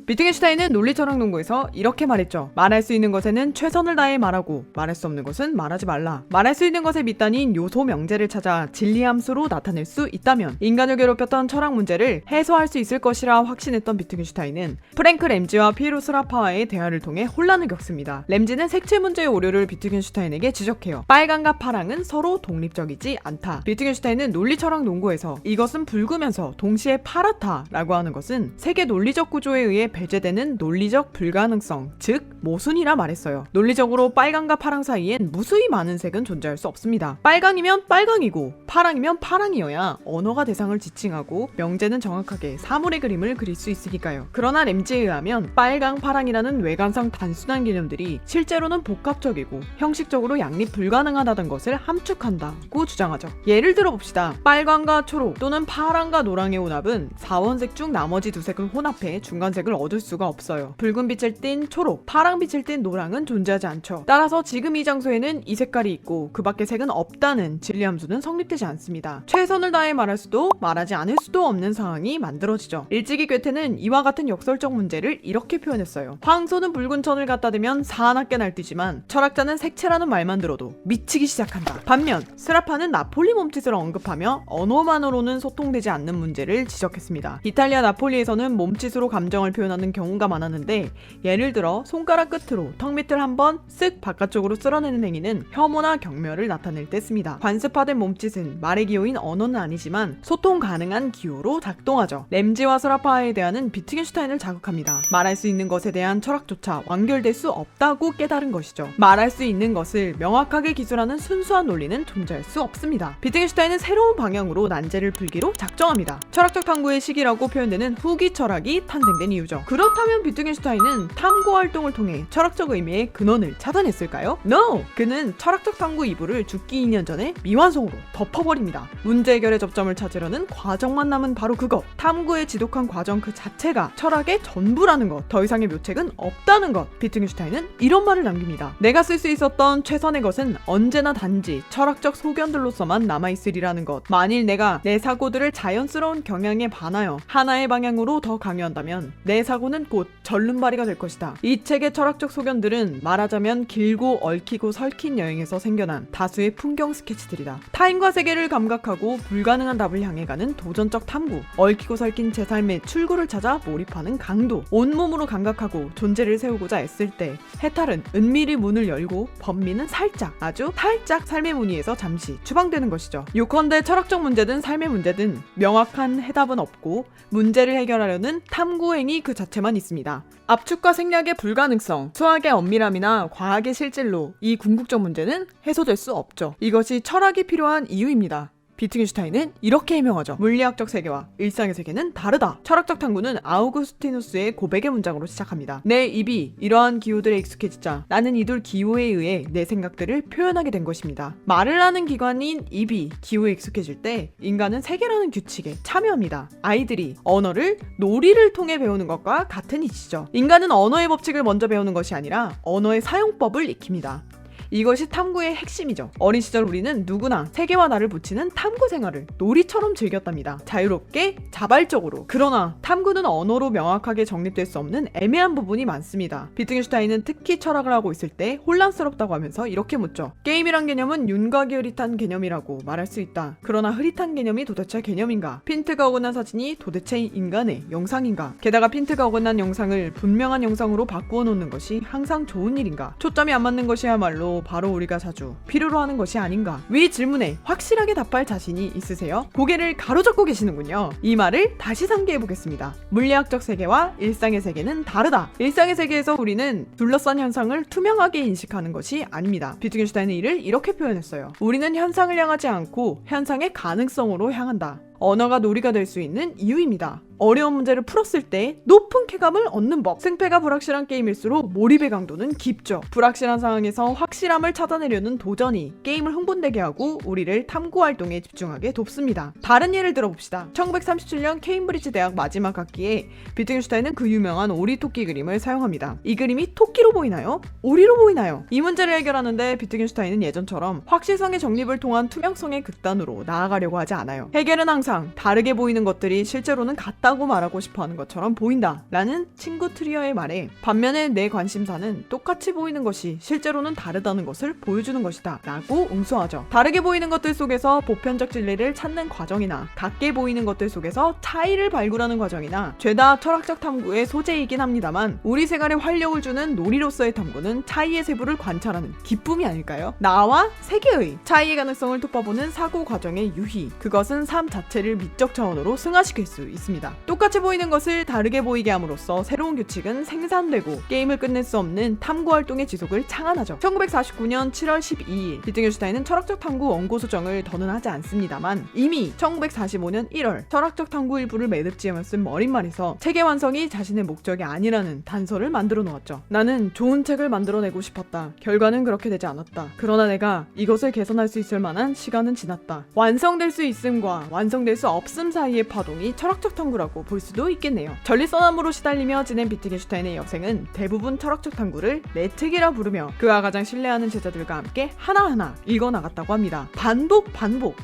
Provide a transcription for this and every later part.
비트겐슈타인은 논리철학 농구에서 이렇게 말했죠. 말할 수 있는 것에는 최선을 다해 말하고 말할 수 없는 것은 말하지 말라. 말할 수 있는 것의 밑단인 요소 명제를 찾아 진리함수로 나타낼 수 있다면 인간을 괴롭혔던 철학 문제를 해소할 수 있을 것이라 확신했던 비트겐슈타인은 프랭크 램지와 피에로 스라파와의 대화를 통해 혼란을 겪습니다. 램지는 색채 문제의 오류를 비트겐슈타인에게 지적해요. 빨강과 파랑은 서로 독립적이지 않다. 비트겐슈타인은 논리철학 농구에서 이것은 붉으면서 동시에 파랗다라고 하는 것은 세계 논리적 구조에 의해 배제되는 논리적 불가능성, 즉 모순이라 말했어요. 논리적으로 빨강과 파랑 사이엔 무수히 많은 색은 존재할 수 없습니다. 빨강이면 빨강이고 파랑이면 파랑이어야 언어가 대상을 지칭하고 명제는 정확하게 사물의 그림을 그릴 수 있으니까요. 그러나 램지에 의하면 빨강, 파랑이라는 외관상 단순한 개념들이 실제로는 복합적이고 형식적으로 양립 불가능하다는 것을 함축한다고 주장하죠. 예를 들어 봅시다. 빨강과 초록 또는 파랑과 노랑의 혼합은 4원색 중 나머지 두 색을 혼합해 중간색을 얻을 수가 없어요. 붉은 빛을 띤 초록, 파랑 빛을 띤 노랑은 존재하지 않죠. 따라서 지금 이 장소에는 이 색깔이 있고 그 밖에 색은 없다는 진리함수는 성립되지 않습니다. 최선을 다해 말할 수도 말하지 않을 수도 없는 상황이 만들어지죠. 일찍이 괴테는 이와 같은 역설적 문제를 이렇게 표현했어요. 황소는 붉은 천을 갖다 대면 사납게 날뛰지만 철학자는 색채라는 말만 들어도 미치기 시작한다. 반면 스라파는 나폴리 몸짓을 언급하며 언어만으로는 소통되지 않는 문제를 지적했습니다. 이탈리아 나폴리에서는 몸짓으로 감정을 표현하는 경우가 많았는데 예를 들어 손가락 끝으로 턱 밑을 한번 쓱 바깥쪽으로 쓸어내는 행위는 혐오나 경멸을 나타낼 때 씁니다. 관습화된 몸짓은 말의 기호인 언어는 아니지만 소통 가능한 기호로 작동하죠. 램지와 스라파에 대한 비트겐슈타인을 자극합니다. 말할 수 있는 것에 대한 철학조차 완결될 수 없다고 깨달은 것이죠. 말할 수 있는 것을 명확하게 기술하는 순수한 논리는 존재할 수 없습니다. 비트겐슈타인은 새로운 방향으로 난제를 풀기로 작정합니다. 철학적 탐구의 시기라고 표현되는 후기 철학이 탄생된 이유죠. 그렇다면 비트겐슈타인은 탐구 활동을 통해 철학적 의미의 근원을 찾아냈을까요? No! 그는 철학적 탐구 2부를 죽기 2년 전에 미완성으로 덮어버립니다. 문제 해결의 접점을 찾으려는 과정만 남은 바로 그것. 탐구의 지독한 과정 그 자체가 철학의 전부라는 것. 더 이상의 묘책은 없다는 것. 비트겐슈타인은 이런 말을 남깁니다. 내가 쓸 수 있었던 최선의 것은 언제나 단지 철학적 소견들로서만 남아있으리라는 것. 만일 내가 내 사고들을 자연스러운 경향에 반하여 하나의 방향으로 더 강요한다면 내 사고는 곧 절름발이가 될 것이다. 이 책의 철학적 소견들은 말하자면 길고 얽히고 설킨 여행에서 생겨난 다수의 풍경 스케치들이다. 타인과 세계를 감각하고 불가능한 답을 향해 가는 도전적 탐구, 얽히고 설킨 제 삶의 출구를 찾아 몰입하는 강도, 온몸으로 감각하고 존재를 세우고자 애쓸 때 해탈은 은밀히 문을 열고 범민은 살짝, 아주 살짝 삶의 문의에서 잠시 추방되는 것이죠. 요컨대 철학적 문제든 삶의 문제든 명확한 해답은 없고 문제를 해결하려는 탐구행위 그 자체만 있습니다. 압축과 생략의 불가능성, 수학의 엄밀함이나 과학의 실질로 이 궁극적 문제는 해소될 수 없죠. 이것이 철학이 필요한 이유입니다. 비트겐슈타인은 이렇게 해명하죠. 물리학적 세계와 일상의 세계는 다르다. 철학적 탐구는 아우구스티누스의 고백의 문장으로 시작합니다. 내 입이 이러한 기호들에 익숙해지자 나는 이들 기호에 의해 내 생각들을 표현하게 된 것입니다. 말을 하는 기관인 입이 기호에 익숙해질 때 인간은 세계라는 규칙에 참여합니다. 아이들이 언어를 놀이를 통해 배우는 것과 같은 이치죠. 인간은 언어의 법칙을 먼저 배우는 것이 아니라 언어의 사용법을 익힙니다. 이것이 탐구의 핵심이죠. 어린 시절 우리는 누구나 세계와 나를 붙이는 탐구 생활을 놀이처럼 즐겼답니다. 자유롭게, 자발적으로. 그러나 탐구는 언어로 명확하게 정립될 수 없는 애매한 부분이 많습니다. 비트겐슈타인은 특히 철학을 하고 있을 때 혼란스럽다고 하면서 이렇게 묻죠. 게임이란 개념은 윤곽이 흐릿한 개념이라고 말할 수 있다. 그러나 흐릿한 개념이 도대체 개념인가? 핀트가 어긋난 사진이 도대체 인간의 영상인가? 게다가 핀트가 어긋난 영상을 분명한 영상으로 바꾸어 놓는 것이 항상 좋은 일인가? 초점이 안 맞는 것이야말로 바로 우리가 자주 필요로 하는 것이 아닌가? 위 질문에 확실하게 답할 자신이 있으세요? 고개를 가로젓고 계시는군요. 이 말을 다시 상기해 보겠습니다. 물리학적 세계와 일상의 세계는 다르다. 일상의 세계에서 우리는 둘러싼 현상을 투명하게 인식하는 것이 아닙니다. 비트겐슈타인은 이를 이렇게 표현했어요. 우리는 현상을 향하지 않고 현상의 가능성으로 향한다. 언어가 놀이가 될 수 있는 이유입니다. 어려운 문제를 풀었을 때 높은 쾌감을 얻는 법. 승패가 불확실한 게임일수록 몰입의 강도는 깊죠. 불확실한 상황에서 확실함을 찾아내려는 도전이 게임을 흥분되게 하고 우리를 탐구 활동에 집중하게 돕습니다. 다른 예를 들어봅시다. 1937년 케임브리지 대학 마지막 학기에 비트겐슈타인은 그 유명한 오리 토끼 그림을 사용합니다. 이 그림이 토끼로 보이나요? 오리로 보이나요? 이 문제를 해결하는데 비트겐슈타인은 예전처럼 확실성의 정립을 통한 투명성의 극단으로 나아가려고 하지 않아요. 해결은 항상 항상 다르게 보이는 것들이 실제로는 같다고 말하고 싶어하는 것처럼 보인다 라는 친구 트리어의 말에, 반면에 내 관심사는 똑같이 보이는 것이 실제로는 다르다는 것을 보여주는 것이다 라고 응수하죠. 다르게 보이는 것들 속에서 보편적 진리를 찾는 과정이나 같게 보이는 것들 속에서 차이를 발굴하는 과정이나 죄다 철학적 탐구의 소재이긴 합니다만, 우리 생활에 활력을 주는 놀이로서의 탐구는 차이의 세부를 관찰하는 기쁨이 아닐까요? 나와 세계의 차이의 가능성을 톱어보는 사고 과정의 유희, 그것은 삶 자체를 미적 차원으로 승화시킬 수 있습니다. 똑같이 보이는 것을 다르게 보이게 함으로써 새로운 규칙은 생산되고 게임을 끝낼 수 없는 탐구 활동의 지속을 창안하죠. 1949년 7월 12일 비트겐슈타인은 철학적 탐구 원고 소정을 더는 하지 않습니다만, 이미 1945년 1월 철학적 탐구 일부를 매듭지으며 쓴 머릿말에서 책의 완성이 자신의 목적이 아니라는 단서를 만들어 놓았죠. 나는 좋은 책을 만들어내고 싶었다. 결과는 그렇게 되지 않았다. 그러나 내가 이것을 개선할 수 있을 만한 시간은 지났다. 완성될 수 있음과 완성될 수 없음 사이의 파동이 철학적 탐구라고 볼 수도 있겠네요. 전립선암으로 시달리며 지낸 비트겐슈타인의 여생은 대부분 철학적 탐구를 내 책이라 부르며 그가 가장 신뢰하는 제자들과 함께 하나하나 읽어나갔다고 합니다. 반복,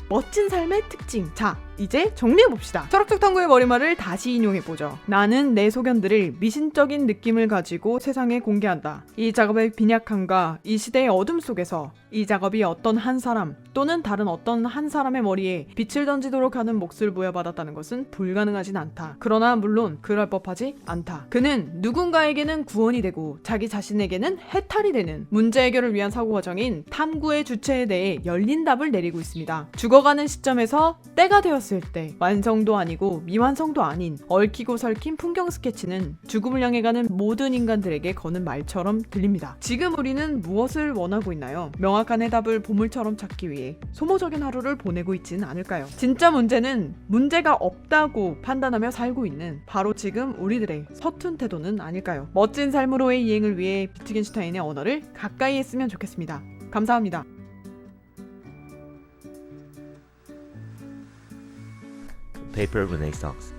멋진 삶의 특징. 자, 이제 정리해봅시다. 철학적 탐구의 머리말을 다시 인용해보죠. 나는 내 소견들을 미신적인 느낌을 가지고 세상에 공개한다. 이 작업의 빈약함과 이 시대의 어둠 속에서 이 작업이 어떤 한 사람 또는 다른 어떤 한 사람의 머리에 빛을 던지도록 하는 몫을 부여받았다는 것은 불가능하진 않다. 그러나 물론 그럴 법하지 않다. 그는 누군가에게는 구원이 되고 자기 자신에게는 해탈이 되는 문제 해결을 위한 사고 과정인 탐구의 주체에 대해 열린 답을 내리고 있습니다. 죽어가는 시점에서 때가 되었을 때 완성도 아니고 미완성도 아닌 얽히고 설킨 풍경 스케치는 죽음을 향해 가는 모든 인간들에게 거는 말처럼 들립니다. 지금 우리는 무엇을 원하고 있나요? 명확한 해답을 보물처럼 찾기 위해 소모적인 하루를 보내고 있지는 않을까요? 진짜 문제는 문제가 없다고 판단하며 살고 있는 바로 지금 우리들의 서툰 태도는 아닐까요? 멋진 삶으로의 이행을 위해 비트겐슈타인의 언어를 가까이 했으면 좋겠습니다. 감사합니다. Paper Renaissance